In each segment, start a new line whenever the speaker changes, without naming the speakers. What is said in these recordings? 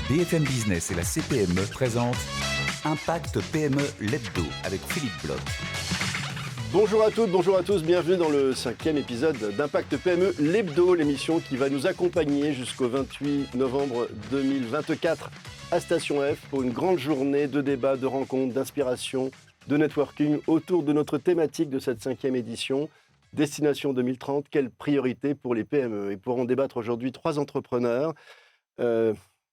BFM Business et la CPME présentent Impact PME l'Hebdo avec Philippe Bloch.
Bonjour à toutes, bonjour à tous, bienvenue dans le 5e épisode d'Impact PME l'Hebdo, l'émission qui va nous accompagner jusqu'au 28 novembre 2024 à Station F pour une grande journée de débats, de rencontres, d'inspiration, de networking autour de notre thématique de cette 5e édition, Destination 2030, quelles priorités pour les PME. Et pour en débattre aujourd'hui, 3 entrepreneurs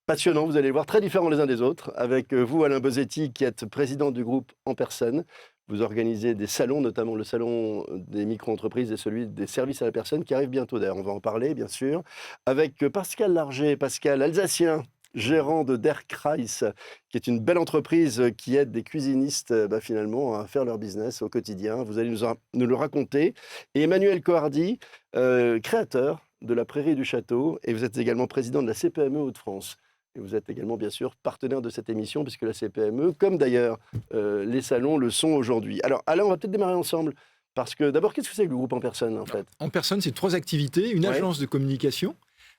passionnants, vous allez le voir, très différents les uns des autres, avec vous Alain Bosetti qui êtes président du groupe En Personne. Vous organisez des salons, notamment le salon des micro-entreprises et celui des services à la personne qui arrive bientôt. D'ailleurs, on va en parler, bien sûr. Avec Pascal Larger, Pascal Alsacien, gérant de Der Kreis, qui est une belle entreprise qui aide des cuisinistes finalement à faire leur business au quotidien. Vous allez nous le raconter. Et Emmanuel Cohardy, créateur de la Prairie du Château, et vous êtes également président de la CPME Hauts-de-France. Et vous êtes également, bien sûr, partenaire de cette émission, puisque la CPME, comme d'ailleurs les salons, le sont aujourd'hui. Alors, Alain, on va peut-être démarrer ensemble, parce que d'abord, qu'est-ce que c'est que le groupe En Personne, en fait ?
En Personne, c'est 3 activités. Une agence de communication,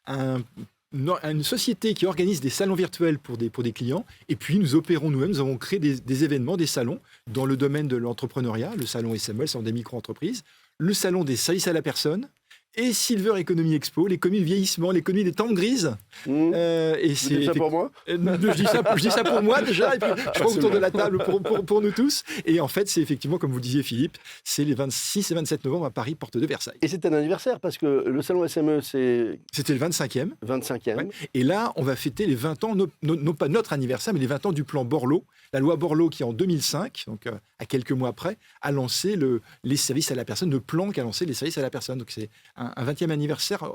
une société qui organise des salons virtuels pour des clients, et puis nous opérons nous-mêmes, nous avons créé des événements, des salons, dans le domaine de l'entrepreneuriat, le salon SME, le salon des micro-entreprises, le salon des services à la personne, et Silver Economy Expo, l'économie du vieillissement, l'économie des temps grises.
Et vous dites ça pour moi ?
Je dis ça pour moi déjà, et puis je prends autour de la table pour nous tous. Et en fait, c'est effectivement, comme vous disiez Philippe, c'est les 26 et 27 novembre à Paris, porte de Versailles.
Et c'est un anniversaire, parce que le salon SME, c'est...
C'était le 25e.
25e. Ouais.
Et là, on va fêter les 20 ans, non pas notre anniversaire, mais les 20 ans du plan Borloo. La loi Borloo qui, en 2005, donc à quelques mois après, a lancé les services à la personne, le plan qui a lancé les services à la personne. Donc c'est un 20e anniversaire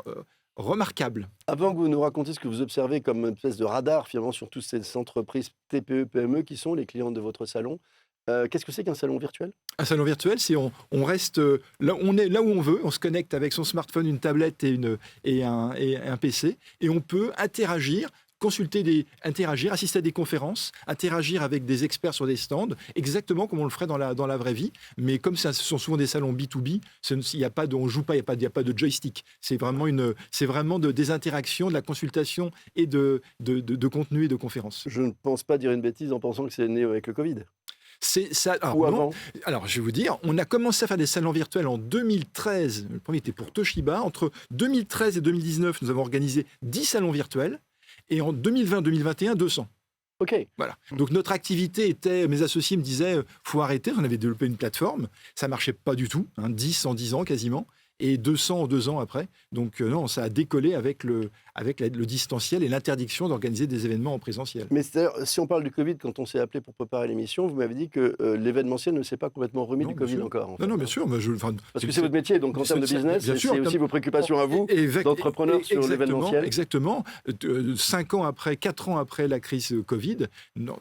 remarquable.
Avant que vous nous racontiez ce que vous observez comme une espèce de radar finalement sur toutes ces entreprises TPE, PME qui sont les clients de votre salon, qu'est-ce que c'est qu'un salon virtuel ?
Un salon virtuel, c'est on reste là, on est là où on veut, on se connecte avec son smartphone, une tablette et un PC, et on peut interagir, interagir, assister à des conférences, interagir avec des experts sur des stands, exactement comme on le ferait dans la vraie vie. Mais comme ce sont souvent des salons B2B, on joue pas, il n'y a pas de joystick. C'est vraiment des interactions, de la consultation et de contenu et de conférences.
Je ne pense pas dire une bêtise en pensant que c'est né avec le Covid.
C'est ça.
Ou avant.
Alors, je vais vous dire, on a commencé à faire des salons virtuels en 2013. Le premier était pour Toshiba. Entre 2013 et 2019, nous avons organisé 10 salons virtuels. Et en 2020-2021, 200.
OK.
Voilà. Donc notre activité était, mes associés me disaient, faut arrêter. On avait développé une plateforme, ça marchait pas du tout, 10 en 10 ans quasiment, et 200 en 2 ans après. Donc non, ça a décollé avec le distanciel et l'interdiction d'organiser des événements en présentiel.
Mais si on parle du Covid, quand on s'est appelé pour préparer l'émission, vous m'avez dit que l'événementiel ne s'est pas complètement remis du Covid encore. En fait.
Non, bien sûr.
Parce que c'est votre métier, donc en termes de business, c'est aussi vos préoccupations à vous, d'entrepreneurs sur l'événementiel.
Exactement. 4 ans après la crise Covid,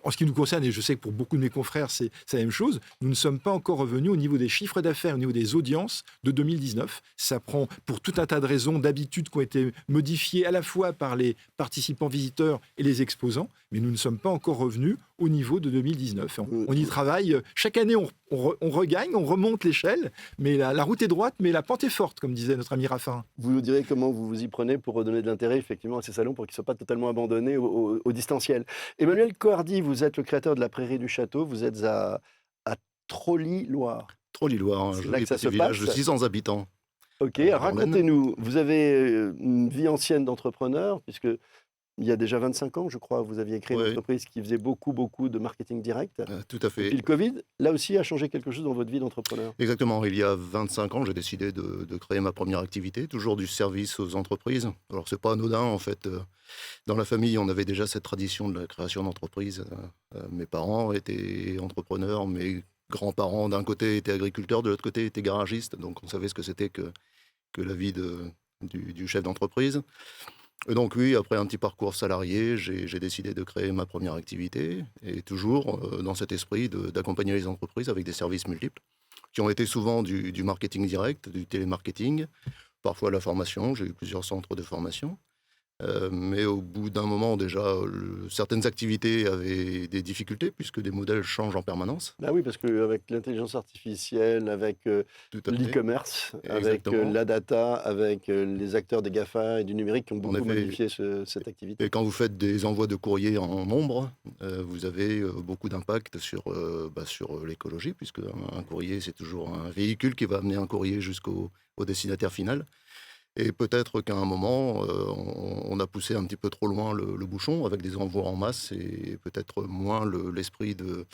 en ce qui nous concerne, et je sais que pour beaucoup de mes confrères, c'est la même chose, nous ne sommes pas encore revenus au niveau des chiffres d'affaires, au niveau des audiences de 2019. Ça prend, pour tout un tas de raisons, d'habitudes qui ont été modifiées à la fois par les participants visiteurs et les exposants, mais nous ne sommes pas encore revenus au niveau de 2019. On y travaille. Chaque année, on regagne, on remonte l'échelle, mais la route est droite, mais la pente est forte, comme disait notre ami Raffarin.
Vous nous direz comment vous vous y prenez pour redonner de l'intérêt effectivement à ces salons, pour qu'ils ne soient pas totalement abandonnés au distanciel. Emmanuel Cohardy, vous êtes le créateur de la Prairie du Château, vous êtes à Trolly-Loire.
Trolly-Loire, un joli petit village de 600 habitants.
Ok, racontez-nous, vous avez une vie ancienne d'entrepreneur, puisque il y a déjà 25 ans, je crois, vous aviez créé une entreprise qui faisait beaucoup de marketing direct.
Tout à fait.
Et le Covid, là aussi, a changé quelque chose dans votre vie d'entrepreneur.
Exactement. Il y a 25 ans, j'ai décidé de créer ma première activité, toujours du service aux entreprises. Alors, c'est pas anodin, en fait. Dans la famille, on avait déjà cette tradition de la création d'entreprises. Mes parents étaient entrepreneurs, mes grands-parents, d'un côté, étaient agriculteurs, de l'autre côté, étaient garagistes. Donc, on savait ce que c'était que la vie du chef d'entreprise. Et donc oui, après un petit parcours salarié, j'ai décidé de créer ma première activité, et toujours dans cet esprit d'accompagner les entreprises avec des services multiples, qui ont été souvent du marketing direct, du télémarketing, parfois la formation, j'ai eu plusieurs centres de formation, Mais au bout d'un moment, déjà, certaines activités avaient des difficultés puisque des modèles changent en permanence.
Bah oui, parce qu'avec l'intelligence artificielle, avec
Tout à fait.
l'e-commerce, avec
Exactement.
la data, avec les acteurs des GAFA et du numérique qui ont
En
beaucoup
effet.
modifié cette activité.
Et quand vous faites des envois de courrier en nombre, vous avez beaucoup d'impact sur l'écologie, puisque un courrier, c'est toujours un véhicule qui va amener un courrier au destinataire final. Et peut-être qu'à un moment, on a poussé un petit peu trop loin le bouchon avec des envois en masse et peut-être moins l'esprit de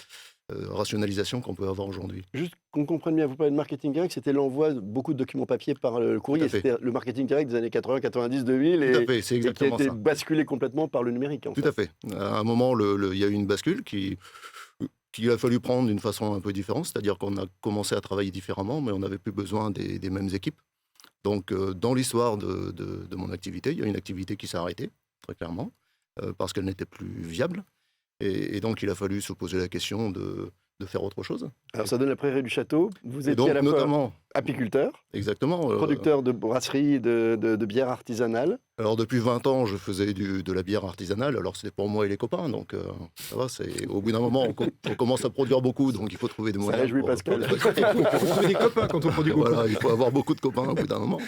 rationalisation qu'on peut avoir aujourd'hui.
Juste qu'on comprenne bien, vous parlez de marketing direct, c'était l'envoi de beaucoup de documents papier par le courrier.
fait.
C'était le marketing direct des années 80, 90, 2000
Tout à fait, c'est
et qui a
exactement
été
ça.
basculé complètement par le numérique. En
Tout
fait.
à fait. À un moment, il y a eu une bascule qu'il a fallu prendre d'une façon un peu différente, c'est-à-dire qu'on a commencé à travailler différemment, mais on n'avait plus besoin des mêmes équipes. Donc, dans l'histoire de mon activité, il y a une activité qui s'est arrêtée, très clairement, parce qu'elle n'était plus viable. Et donc, il a fallu se poser la question de faire autre chose.
Alors ça donne la prairie du château. Vous
Et
étiez
donc,
à la fois
notamment,
apiculteur,
exactement.
producteur de brasserie, de bière artisanale.
Alors, depuis 20 ans, je faisais de la bière artisanale. Alors, c'était pour moi et les copains. Donc, ça va, au bout d'un moment, on commence à produire beaucoup. Donc, il faut trouver des moyens.
réjouit Pascal.
Il faut trouver des copains quand on produit beaucoup.
Voilà, il faut avoir beaucoup de copains au bout d'un moment.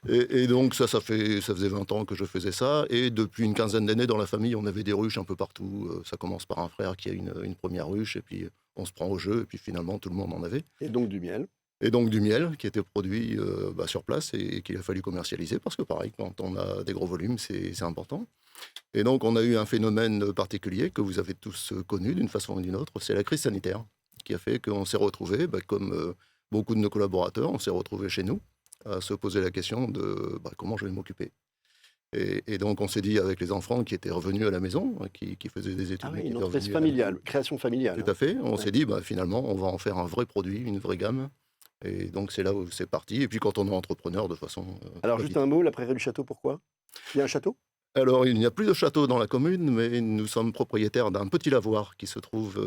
Et donc, ça faisait 20 ans que je faisais ça. Et depuis une quinzaine d'années, dans la famille, on avait des ruches un peu partout. Ça commence par un frère qui a une première ruche. Et puis, on se prend au jeu. Et puis, finalement, tout le monde en avait.
Et donc du miel.
Et donc du miel qui était produit sur place et qu'il a fallu commercialiser parce que pareil, quand on a des gros volumes, c'est important. Et donc on a eu un phénomène particulier que vous avez tous connu d'une façon ou d'une autre, c'est la crise sanitaire qui a fait qu'on s'est retrouvés, comme beaucoup de nos collaborateurs, on s'est retrouvés chez nous à se poser la question de comment je vais m'occuper. Et donc on s'est dit avec les enfants qui étaient revenus à la maison, qui faisaient des études.
Ah oui,
qui
une
étaient
entreprise
revenus à la maison.
familiale, création familiale.
Tout à fait, on s'est dit finalement on va en faire un vrai produit, une vraie gamme. Et donc, c'est là où c'est parti. Et puis, quand on est entrepreneur, de façon...
Alors, juste un mot, la prairie du château, pourquoi? Il y a un château?
Alors, il n'y a plus de château dans la commune, mais nous sommes propriétaires d'un petit lavoir qui se trouve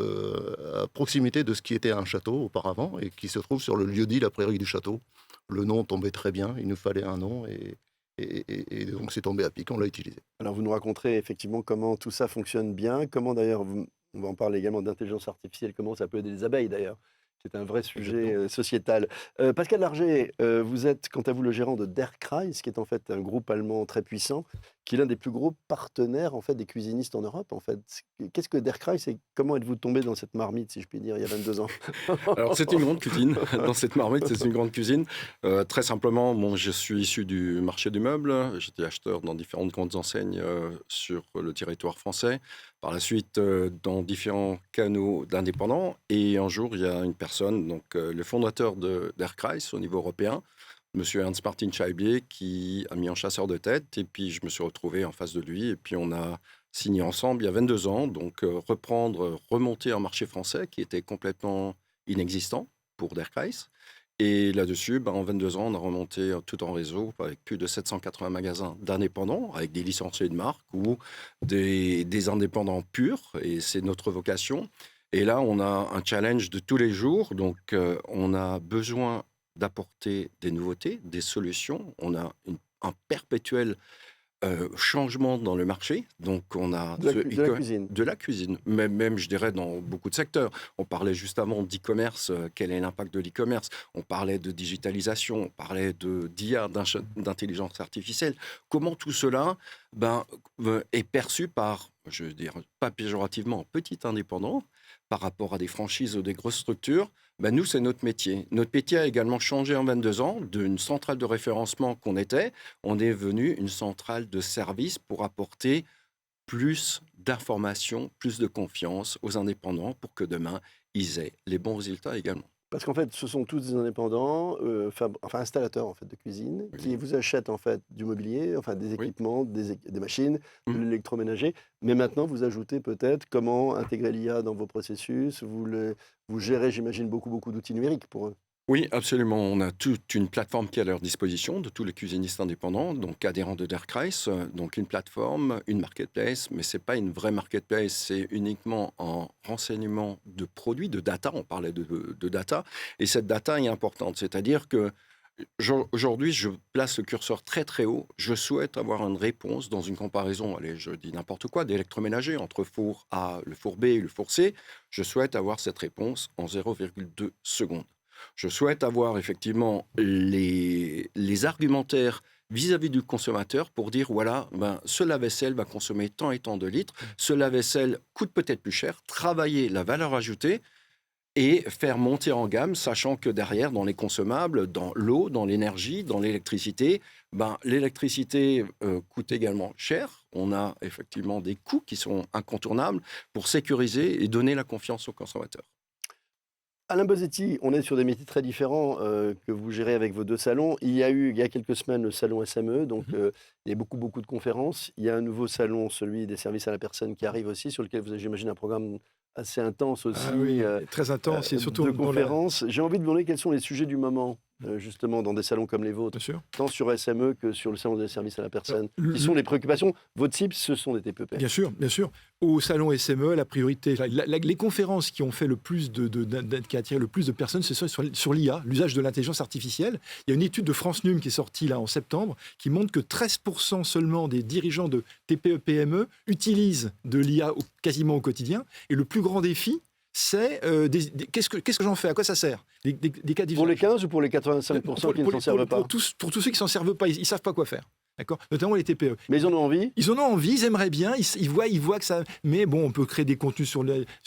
à proximité de ce qui était un château auparavant et qui se trouve sur le lieu-dit, la prairie du château. Le nom tombait très bien, il nous fallait un nom et donc c'est tombé à pic, on l'a utilisé.
Alors, vous nous raconterez effectivement comment tout ça fonctionne bien, comment d'ailleurs, on va en parler également d'intelligence artificielle, comment ça peut aider les abeilles d'ailleurs. C'est un vrai sujet sociétal. Pascal Larger, vous êtes, quant à vous, le gérant de Der Kreis, qui est en fait un groupe allemand très puissant, qui est l'un des plus gros partenaires en fait des cuisinistes en Europe. En fait, qu'est-ce que Der Kreis et comment êtes-vous tombé dans cette marmite, si je puis dire, il y a 22 ans?
Alors, c'est une grande cuisine. Dans cette marmite, c'est une grande cuisine. Très simplement, je suis issu du marché du meuble. J'étais acheteur dans différentes grandes enseignes sur le territoire français. Par la suite, dans différents canaux d'indépendants. Et un jour, il y a une personne, donc le fondateur de Der Kreis au niveau européen, Monsieur Ernst-Martin Scheibier, qui a mis en chasseur de tête. Et puis, je me suis retrouvé en face de lui. Et puis, on a signé ensemble il y a 22 ans. Donc, remonter un marché français qui était complètement inexistant pour Der Kreis. Et là-dessus, en 22 ans, on a remonté tout en réseau avec plus de 780 magasins d'indépendants, avec des licenciés de marque ou des indépendants purs. Et c'est notre vocation. Et là, on a un challenge de tous les jours. Donc, on a besoin d'apporter des nouveautés, des solutions. On a un perpétuel changement dans le marché. Donc, on a
de la cuisine.
De la cuisine, même, je dirais, dans beaucoup de secteurs. On parlait juste avant d'e-commerce, quel est l'impact de l'e-commerce? On parlait de digitalisation, on parlait d'IA, d'intelligence artificielle. Comment tout cela est perçu par, je veux dire, pas péjorativement, petit indépendant, par rapport à des franchises ou des grosses structures? Nous, c'est notre métier. Notre métier a également changé en 22 ans. D'une centrale de référencement qu'on était, on est devenu une centrale de service pour apporter plus d'informations, plus de confiance aux indépendants pour que demain, ils aient les bons résultats également.
Parce qu'en fait, ce sont tous des indépendants, installateurs en fait, de cuisine, qui vous achètent en fait du mobilier, des équipements, des machines, de l'électroménager. Mais maintenant, vous ajoutez peut-être comment intégrer l'IA dans vos processus. Vous gérez, j'imagine, beaucoup d'outils numériques pour eux.
Oui, absolument. On a toute une plateforme qui est à leur disposition de tous les cuisinistes indépendants, donc adhérents de Der Kreis. Donc une plateforme, une marketplace, mais ce n'est pas une vraie marketplace, c'est uniquement un renseignement de produits, de data. On parlait de data, et cette data est importante. C'est-à-dire que Aujourd'hui, je place le curseur très très haut. Je souhaite avoir une réponse dans une comparaison, allez, je dis n'importe quoi, d'électroménager entre four A, le four B et le four C. Je souhaite avoir cette réponse en 0,2 secondes. Je souhaite avoir effectivement les argumentaires vis-à-vis du consommateur pour dire, voilà, ce lave-vaisselle va consommer tant et tant de litres, ce lave-vaisselle coûte peut-être plus cher, travailler la valeur ajoutée et faire monter en gamme, sachant que derrière, dans les consommables, dans l'eau, dans l'énergie, dans l'électricité, l'électricité coûte également cher. On a effectivement des coûts qui sont incontournables pour sécuriser et donner la confiance aux consommateurs.
Alain Bosetti, on est sur des métiers très différents que vous gérez avec vos deux salons. Il y a quelques semaines le salon SME, donc il y a beaucoup de conférences. Il y a un nouveau salon, celui des services à la personne, qui arrive aussi, sur lequel vous avez, j'imagine, un programme assez intense aussi.
Très intense, et surtout
de conférences. J'ai envie de vous demander quels sont les sujets du moment, justement, dans des salons comme les vôtres, tant sur SME que sur le salon des services à la personne. Qui sont les préoccupations? Votre cible, ce sont des TPE.
Bien sûr. Au salon SME, la priorité, les conférences qui ont fait le plus qui a attiré le plus de personnes, c'est sur l'IA, l'usage de l'intelligence artificielle. Il y a une étude de France Num qui est sortie là en septembre, qui montre que 13% seulement des dirigeants de TPE-PME utilisent de l'IA quasiment au quotidien. Et le plus grand défi, c'est qu'est-ce que j'en fais? À quoi ça sert? Des cas
pour les 15 ou pour les 85% qui ne s'en servent pas?
Pour tous ceux qui ne s'en servent pas, ils ne savent pas quoi faire. D'accord, notamment les TPE.
Mais ils en ont envie? Ils
en ont envie, ils aimeraient bien, ils voient que ça... Mais bon, on peut créer des contenus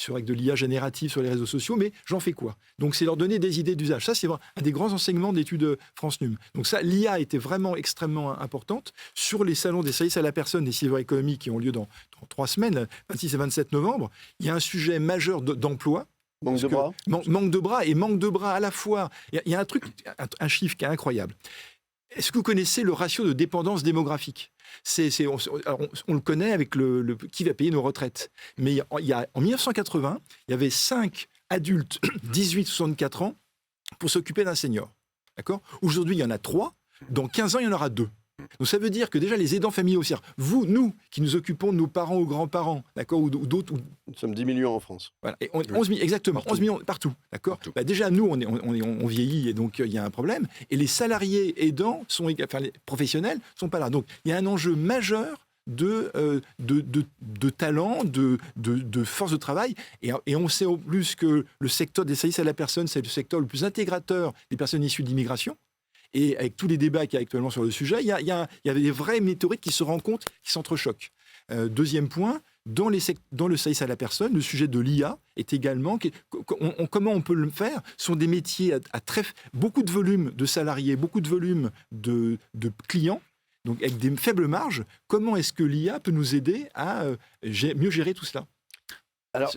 avec de l'IA générative sur les réseaux sociaux, mais j'en fais quoi? Donc c'est leur donner des idées d'usage. Ça, c'est un des grands enseignements d'études France Num. Donc ça, l'IA était vraiment extrêmement importante. Sur les salons des services à la personne, des Silver Economy qui ont lieu dans 3 semaines, 26 et 27 novembre, il y a un sujet majeur d'emploi.
Manque de bras.
Manque de bras, et manque de bras à la fois. Il y a un chiffre qui est incroyable. Est-ce que vous connaissez le ratio de dépendance démographique? On le connaît avec qui va payer nos retraites. Mais en 1980, il y avait 5 adultes 18-64 ans pour s'occuper d'un senior. D'accord? Aujourd'hui, il y en a 3. Dans 15 ans, il y en aura 2. Donc ça veut dire que déjà les aidants familiaux, c'est-à-dire nous qui nous occupons de nos parents ou grands-parents, d'accord, ou d'autres.
Nous sommes 10 millions en France.
Voilà, et 11 millions, exactement, partout. 11 millions partout, d'accord. Déjà nous on vieillit et donc il y a un problème. Et les salariés aidants les professionnels sont pas là. Donc il y a un enjeu majeur de talent, de force de travail. Et on sait en plus que le secteur des services à la personne, c'est le secteur le plus intégrateur des personnes issues d'immigration. Et avec tous les débats qu'il y a actuellement sur le sujet, il y avait des vraies météorites qui se rencontrent, qui s'entrechoquent. Deuxième point, dans le service à la personne, le sujet de l'IA est également... Comment on peut le faire? Ce sont des métiers à beaucoup de volume de salariés, beaucoup de volume de clients, donc avec des faibles marges. Comment est-ce que l'IA peut nous aider à mieux gérer tout cela?
Alors,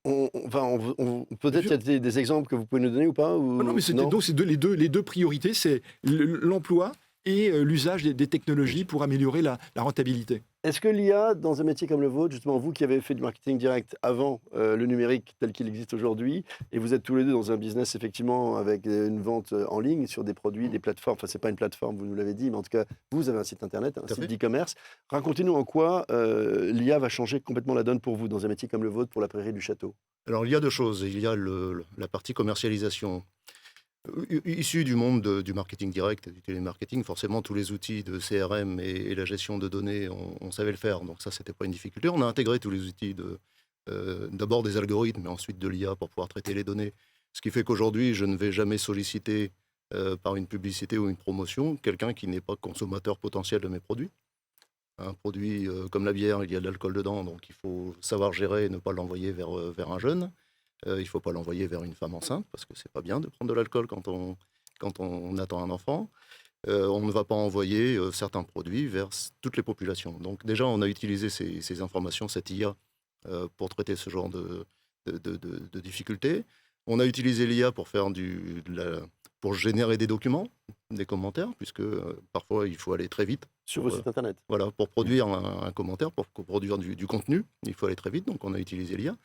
peut-être qu'il y a des exemples que vous pouvez nous donner ou pas
Non, mais c'est les deux priorités, c'est l'emploi et l'usage des technologies pour améliorer la rentabilité.
Est-ce que l'IA, dans un métier comme le vôtre, justement vous qui avez fait du marketing direct avant le numérique tel qu'il existe aujourd'hui, et vous êtes tous les deux dans un business effectivement avec une vente en ligne sur des produits, des plateformes, enfin c'est pas une plateforme, vous nous l'avez dit, mais en tout cas vous avez un site internet, un site d'e-commerce. Racontez-nous en quoi l'IA va changer complètement la donne pour vous dans un métier comme le vôtre pour la prairie du château.
Alors il y a 2 choses, il y a la partie commercialisation. Issu du monde du marketing direct et du télémarketing, forcément, tous les outils de CRM et la gestion de données, on savait le faire. Donc ça, c'était pas une difficulté. On a intégré tous les outils d'abord des algorithmes, mais ensuite de l'IA pour pouvoir traiter les données. Ce qui fait qu'aujourd'hui, je ne vais jamais solliciter par une publicité ou une promotion quelqu'un qui n'est pas consommateur potentiel de mes produits. Un produit comme la bière, il y a de l'alcool dedans, donc il faut savoir gérer et ne pas l'envoyer vers un jeune. Il ne faut pas l'envoyer vers une femme enceinte, parce que c'est pas bien de prendre de l'alcool quand on attend un enfant. On ne va pas envoyer certains produits vers toutes les populations. Donc déjà, on a utilisé ces informations, cette IA, pour traiter ce genre de difficultés. On a utilisé l'IA pour faire pour générer des documents, des commentaires, puisque parfois il faut aller très vite.
Sur vos sites internet.
Voilà, pour produire un commentaire, pour produire du contenu, il faut aller très vite, donc on a utilisé l'IA.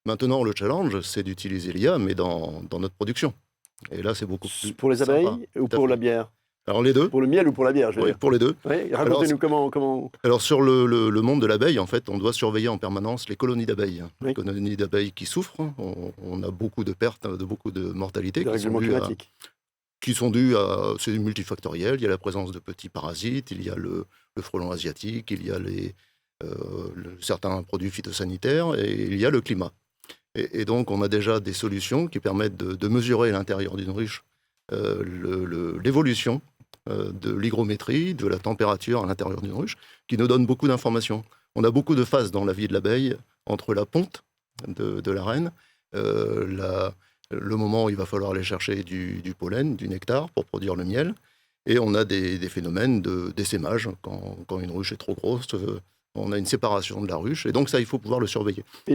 Maintenant, le challenge, c'est d'utiliser l'IA, mais dans notre production. Et là, c'est beaucoup plus
pour les abeilles ou pour la bière?
Alors, les deux.
Pour le miel ou pour la bière, je veux dire.
Pour les deux.
Oui, racontez-nous comment...
Alors, sur le monde de l'abeille, en fait, on doit surveiller en permanence les colonies d'abeilles. Oui. Les colonies d'abeilles qui souffrent. On a beaucoup de pertes, beaucoup de mortalité.
Dérèglement climatique.
qui sont dus à... C'est multifactoriel. Il y a la présence de petits parasites, il y a le frelon asiatique, il y a certains produits phytosanitaires et il y a le climat. Et donc, on a déjà des solutions qui permettent de mesurer à l'intérieur d'une ruche l'évolution de l'hygrométrie, de la température à l'intérieur d'une ruche, qui nous donne beaucoup d'informations. On a beaucoup de phases dans la vie de l'abeille entre la ponte de la reine, le moment où il va falloir aller chercher du pollen, du nectar pour produire le miel, et on a des phénomènes d'essaimage. Quand une ruche est trop grosse, on a une séparation de la ruche, et donc ça, il faut pouvoir le surveiller.
Et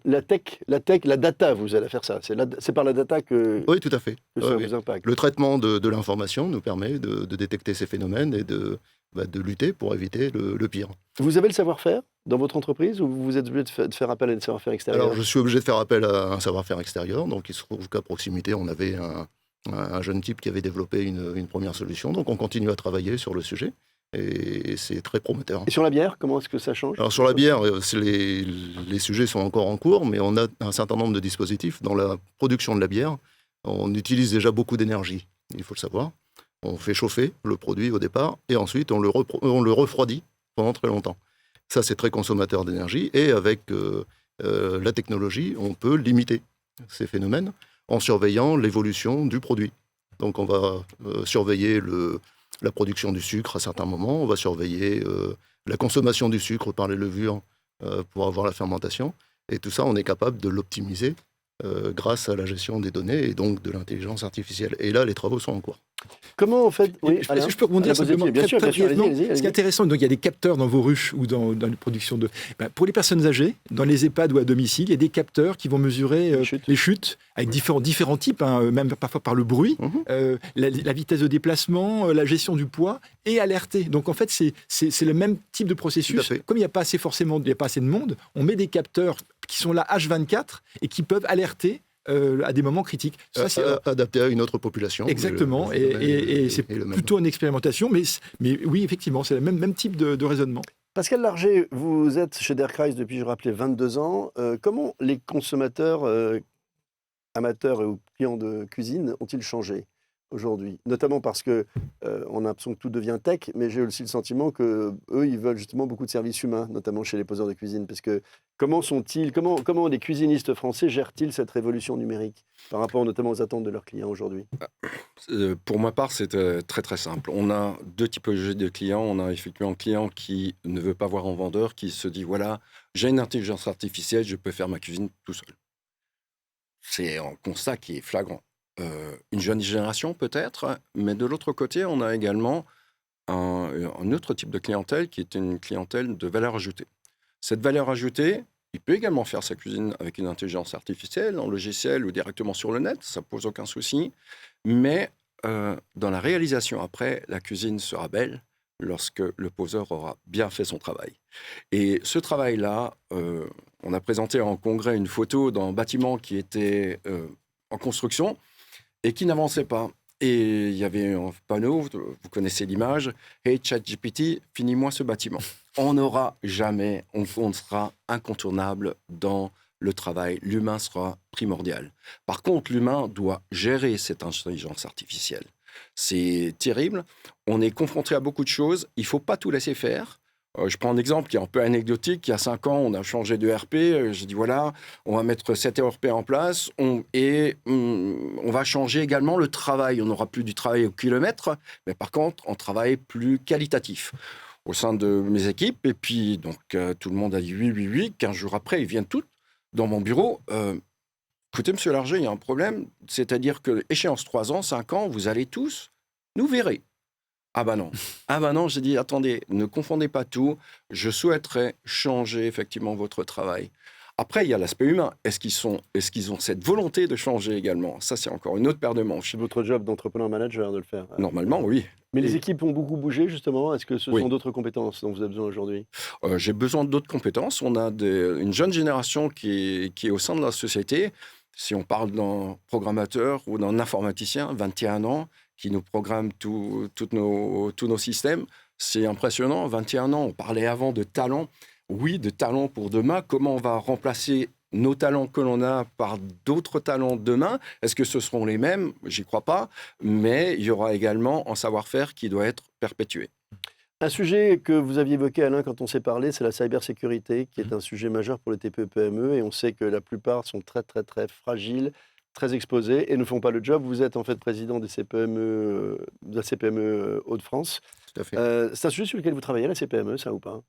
la tech, la data, vous allez faire ça. C'est par la data que,
oui, tout à fait.
que ça vous impacte.
Le traitement de l'information nous permet de détecter ces phénomènes et de lutter pour éviter le pire.
Vous avez le savoir-faire dans votre entreprise ou vous êtes obligé de faire appel à des savoir-faire extérieurs?
Alors, je suis obligé de faire appel à un savoir-faire extérieur. Donc, il se trouve qu'à proximité, on avait un jeune type qui avait développé une première solution. Donc, on continue à travailler sur le sujet. Et c'est très prometteur.
Et sur la bière, comment est-ce que ça change?
Alors sur la bière, les sujets sont encore en cours, mais on a un certain nombre de dispositifs. Dans la production de la bière, on utilise déjà beaucoup d'énergie, il faut le savoir. On fait chauffer le produit au départ, et ensuite on le refroidit pendant très longtemps. Ça, c'est très consommateur d'énergie, et avec la technologie, on peut limiter ces phénomènes en surveillant l'évolution du produit. Donc on va surveiller la production du sucre à certains moments, on va surveiller la consommation du sucre par les levures pour avoir la fermentation. Et tout ça, on est capable de l'optimiser grâce à la gestion des données et donc de l'intelligence artificielle. Et là, les travaux sont en cours.
Comment on fait? Oui,
je peux rebondir simplement
bien sûr,
brièvement.
allez-y.
Ce qui est intéressant, donc il y a des capteurs dans vos ruches ou dans la production de... pour les personnes âgées, dans les EHPAD ou à domicile, il y a des capteurs qui vont mesurer les chutes avec différents types, même parfois par le bruit, la vitesse de déplacement, la gestion du poids et alerter. Donc en fait, c'est le même type de processus. Comme il n'y a pas assez de monde, on met des capteurs qui sont là H24 et qui peuvent alerter à des moments critiques. Ça, c'est
adapté à une autre population.
Exactement, et c'est plutôt une expérimentation, mais oui, effectivement, c'est le même type de raisonnement.
Pascal Larger, vous êtes chez Derkreis depuis, je rappelais, 22 ans. Comment les consommateurs amateurs ou clients de cuisine ont-ils changé aujourd'hui? Notamment parce que on a l'impression que tout devient tech, mais j'ai aussi le sentiment que eux, ils veulent justement beaucoup de services humains, notamment chez les poseurs de cuisine. Parce que comment les cuisinistes français gèrent-ils cette révolution numérique par rapport notamment aux attentes de leurs clients aujourd'hui?
Pour ma part, c'est très très simple. On a deux typologies de clients. On a effectivement un client qui ne veut pas voir un vendeur, qui se dit voilà, j'ai une intelligence artificielle, je peux faire ma cuisine tout seul. C'est un constat qui est flagrant. Une jeune génération peut-être, mais de l'autre côté, on a également un autre type de clientèle qui est une clientèle de valeur ajoutée. Cette valeur ajoutée, il peut également faire sa cuisine avec une intelligence artificielle, en logiciel ou directement sur le net, ça pose aucun souci, mais dans la réalisation après, la cuisine sera belle lorsque le poseur aura bien fait son travail. Et ce travail-là, on a présenté en congrès une photo d'un bâtiment qui était en construction, et qui n'avançait pas. Et il y avait un panneau, vous connaissez l'image, « Hey ChatGPT, finis-moi ce bâtiment ». On sera incontournable dans le travail. L'humain sera primordial. Par contre, l'humain doit gérer cette intelligence artificielle. C'est terrible. On est confronté à beaucoup de choses. Il ne faut pas tout laisser faire. Je prends un exemple qui est un peu anecdotique. Il y a 5 ans, on a changé de RP. J'ai dit, voilà, on va mettre 7 RP en place on va changer également le travail. On n'aura plus du travail au kilomètre, mais par contre, un travail plus qualitatif au sein de mes équipes. Et puis, donc, tout le monde a dit oui. 15 jours après, ils viennent tous dans mon bureau. Écoutez, monsieur Larger, il y a un problème. C'est-à-dire que échéance 3 ans, 5 ans, vous allez tous, nous verrez. Ah ben non, j'ai dit, attendez, ne confondez pas tout, je souhaiterais changer effectivement votre travail. Après, il y a l'aspect humain. Est-ce qu'ils ont cette volonté de changer également? Ça, c'est encore une autre paire de manches.
C'est votre job d'entrepreneur-manager de le faire.
Normalement, oui.
Mais les équipes ont beaucoup bougé, justement. Est-ce que ce sont d'autres compétences dont vous avez besoin aujourd'hui?
J'ai besoin d'autres compétences. On a une jeune génération qui est au sein de la société. Si on parle d'un programmateur ou d'un informaticien, 21 ans, qui nous programme tous nos systèmes. C'est impressionnant, 21 ans, on parlait avant de talent. Oui, de talent pour demain. Comment on va remplacer nos talents que l'on a par d'autres talents demain. Est-ce que ce seront les mêmes? J'y crois pas. Mais il y aura également un savoir-faire qui doit être perpétué.
Un sujet que vous aviez évoqué, Alain, quand on s'est parlé, c'est la cybersécurité, qui est un sujet majeur pour les TPE-PME. Et on sait que la plupart sont très, très, très fragiles, très exposés et ne font pas le job. Vous êtes en fait président des CPME, de la CPME Hauts-de-France.
Tout à fait.
C'est un sujet sur lequel vous travaillez, la CPME, ça ou pas?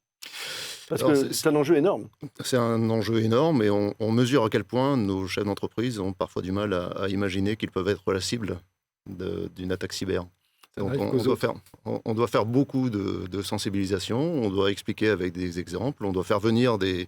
Parce
Alors,
que c'est un enjeu énorme.
C'est un enjeu énorme et on mesure à quel point nos chefs d'entreprise ont parfois du mal à imaginer qu'ils peuvent être la cible d'une attaque cyber. Donc on doit faire beaucoup de sensibilisation, on doit expliquer avec des exemples, on doit faire venir des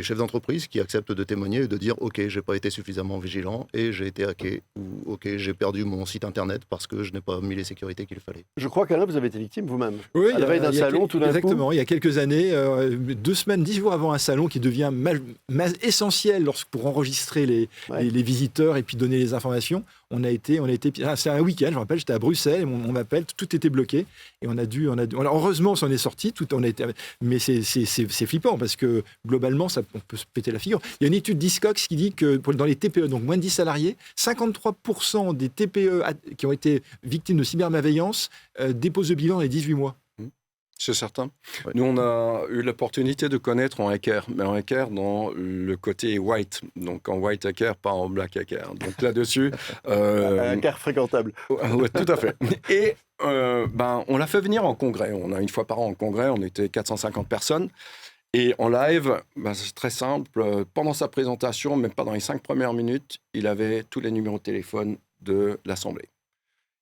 chefs d'entreprise qui acceptent de témoigner et de dire « Ok, j'ai pas été suffisamment vigilant et j'ai été hacké » ou « Ok, j'ai perdu mon site internet parce que je n'ai pas mis les sécurités qu'il fallait. »
Je crois qu'Alain, vous avez été victime vous-même.
Oui,
à la veille d'un salon, tout d'un coup.
Exactement, il y a quelques années, 2 semaines, 10 jours avant un salon qui devient essentiel pour enregistrer les visiteurs et puis donner les informations, c'est un week-end, je me rappelle, j'étais à Bruxelles, et on m'appelle, tout était bloqué, et on a dû alors heureusement, on s'en est sorti, mais c'est flippant, parce que globalement, on peut se péter la figure. Il y a une étude d'Iscox qui dit que dans les TPE, donc moins de 10 salariés, 53% des TPE qui ont été victimes de cybermalveillance déposent le bilan dans les 18 mois.
C'est certain.
Ouais.
Nous, on a eu l'opportunité de connaître en hacker, mais en hacker dans le côté white, donc en white hacker, pas en black hacker. Donc là-dessus...
Un hacker fréquentable.
Ouais, tout à fait. Et on l'a fait venir en congrès. On a une fois par an en congrès, on était 450 personnes. Et en live, c'est très simple. Pendant sa présentation, même pas dans les 5 premières minutes, il avait tous les numéros de téléphone de l'Assemblée.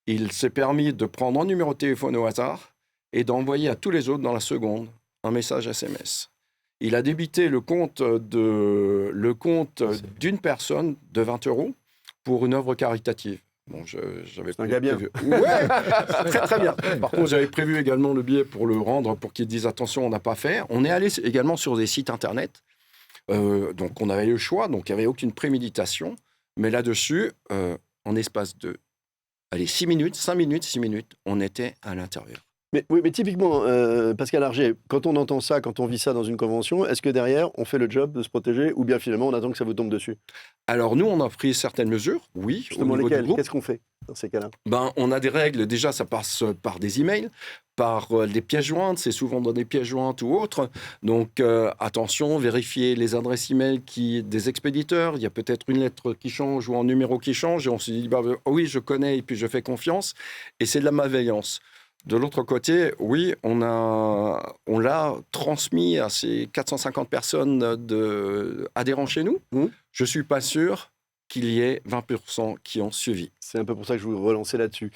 Il s'est permis de prendre un numéro de téléphone au hasard et d'envoyer à tous les autres dans la seconde un message SMS. Il a débité le compte d'une personne de 20 € pour une œuvre caritative. Bon, j'avais
un gars bien.
Ouais, très très bien. Par contre, j'avais prévu également le billet pour le rendre, pour qu'il dise attention, on n'a pas fait. On est allé également sur des sites internet, donc on avait le choix, donc il n'y avait aucune préméditation. Mais là-dessus, en espace de 5 minutes, on était à l'intérieur.
Mais typiquement, Pascal Arger, quand on entend ça, quand on vit ça dans une convention, est-ce que derrière, on fait le job de se protéger ou bien finalement, on attend que ça vous tombe dessus?
Alors nous, on a pris certaines mesures, oui.
Justement, lesquelles? Qu'est-ce qu'on fait dans ces cas-là?
On a des règles, déjà, ça passe par des emails, par des pièces jointes, c'est souvent dans des pièces jointes ou autres. Donc attention, vérifiez les adresses email des expéditeurs. Il y a peut-être une lettre qui change ou un numéro qui change et on se dit, oui, je connais et puis je fais confiance. Et c'est de la malveillance. De l'autre côté, oui, on l'a transmis à ces 450 personnes adhérents chez nous. Je ne suis pas sûr qu'il y ait 20% qui ont suivi.
C'est un peu pour ça que je vous relançais là-dessus.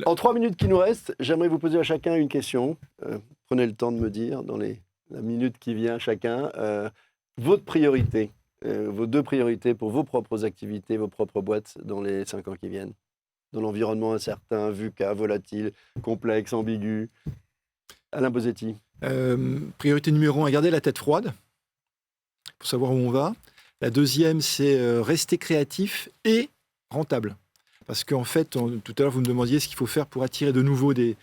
En 3 minutes qui nous restent, j'aimerais vous poser à chacun une question. Prenez le temps de me dire, dans la minute qui vient chacun, votre priorité, vos 2 priorités pour vos propres activités, vos propres boîtes dans les 5 ans qui viennent. Dans l'environnement incertain, VUCA, volatile, complexe, ambigu. Alain Bosetti.
Priorité numéro 1, garder la tête froide pour savoir où on va. La deuxième, c'est rester créatif et rentable. Parce qu'en fait, tout à l'heure, vous me demandiez ce qu'il faut faire pour attirer de nouveau des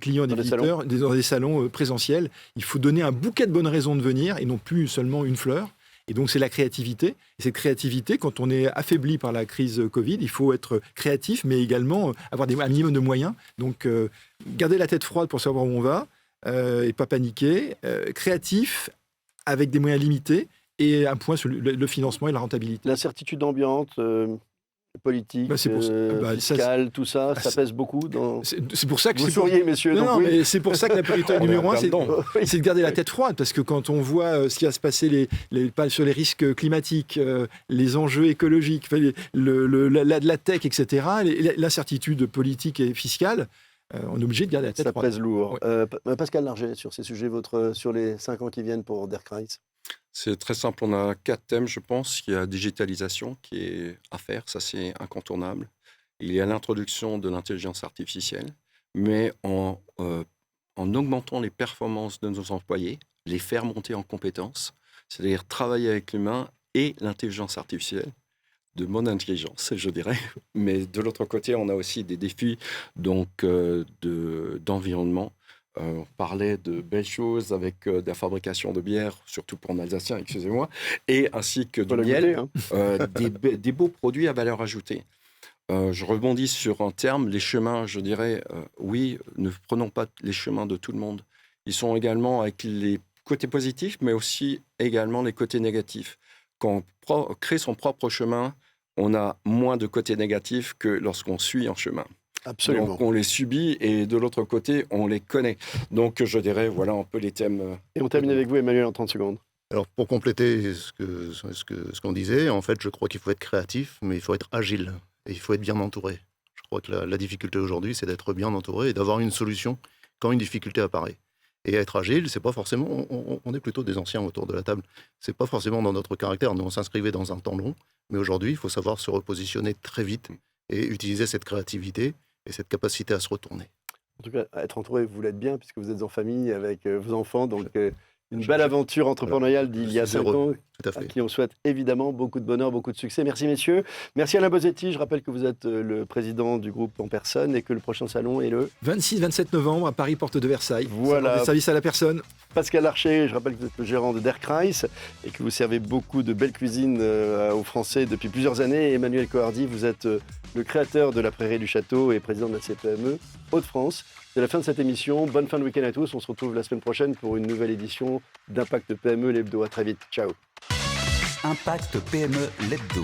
clients, des visiteurs dans des salons présentiels. Il faut donner un bouquet de bonnes raisons de venir et non plus seulement une fleur. Et donc, c'est la créativité. Et cette créativité, quand on est affaibli par la crise Covid, il faut être créatif, mais également avoir un minimum de moyens. Donc, garder la tête froide pour savoir où on va et pas paniquer. Créatif, avec des moyens limités. Et un point sur le financement et la rentabilité.
L'incertitude ambiante, politique, fiscale, tout ça, ça pèse beaucoup dans...
C'est pour ça que...
Vous souriez, messieurs.
Mais c'est pour ça que la priorité numéro 1, c'est de garder la tête froide, parce que quand on voit ce qui va se passer sur les risques climatiques, les enjeux écologiques, la tech, etc., l'incertitude politique et fiscale, on est obligé de garder la tête froide.
Ça pèse lourd.
Ouais.
Pascal Larget, sur ces sujets, sur les 5 ans qui viennent pour Der Kreis.
C'est très simple, on a 4 thèmes, je pense. Il y a digitalisation qui est à faire, ça c'est incontournable. Il y a l'introduction de l'intelligence artificielle, mais en augmentant les performances de nos employés, les faire monter en compétences, c'est-à-dire travailler avec l'humain et l'intelligence artificielle, de bonne intelligence, je dirais. Mais de l'autre côté, on a aussi des défis d'environnement. On parlait de belles choses avec de la fabrication de bière, surtout pour en alsacien, excusez-moi, et ainsi que du miel, des beaux produits à valeur ajoutée. Je rebondis sur un terme, les chemins, je dirais, oui, ne prenons pas les chemins de tout le monde. Ils sont également avec les côtés positifs, mais aussi également les côtés négatifs. Quand on crée son propre chemin, on a moins de côtés négatifs que lorsqu'on suit un chemin.
Absolument.
Donc on les subit et de l'autre côté, on les connaît. Donc je dirais, voilà un peu les thèmes.
Et on termine avec vous, Emmanuel, en 30 secondes.
Alors, pour compléter ce qu'on disait, en fait, je crois qu'il faut être créatif, mais il faut être agile et il faut être bien entouré. Je crois que la difficulté aujourd'hui, c'est d'être bien entouré et d'avoir une solution quand une difficulté apparaît. Et être agile, c'est pas forcément. On est plutôt des anciens autour de la table. C'est pas forcément dans notre caractère. Nous, on s'inscrivait dans un temps long, mais aujourd'hui, il faut savoir se repositionner très vite et utiliser cette créativité et cette capacité à se retourner.
En tout cas, être entouré, vous l'êtes bien, puisque vous êtes en famille avec vos enfants. Donc, une belle aventure entrepreneuriale d'il y a 5 ans, à qui on souhaite évidemment beaucoup de bonheur, beaucoup de succès. Merci, messieurs. Merci Alain Bosetti. Je rappelle que vous êtes le président du groupe en personne et que le prochain salon est le
26-27 novembre à Paris, porte de Versailles.
Voilà.
Salon des services à la personne.
Pascal Larcher, je rappelle que vous êtes le gérant de Der Kreis et que vous servez beaucoup de belles cuisines aux Français depuis plusieurs années. Et Emmanuel Cohardy, vous êtes le créateur de la Prairie du Château et président de la CPME Hauts-de-France. C'est la fin de cette émission. Bonne fin de week-end à tous. On se retrouve la semaine prochaine pour une nouvelle édition d'Impact PME, l'hebdo. À très vite. Ciao.
Impact PME, l'hebdo.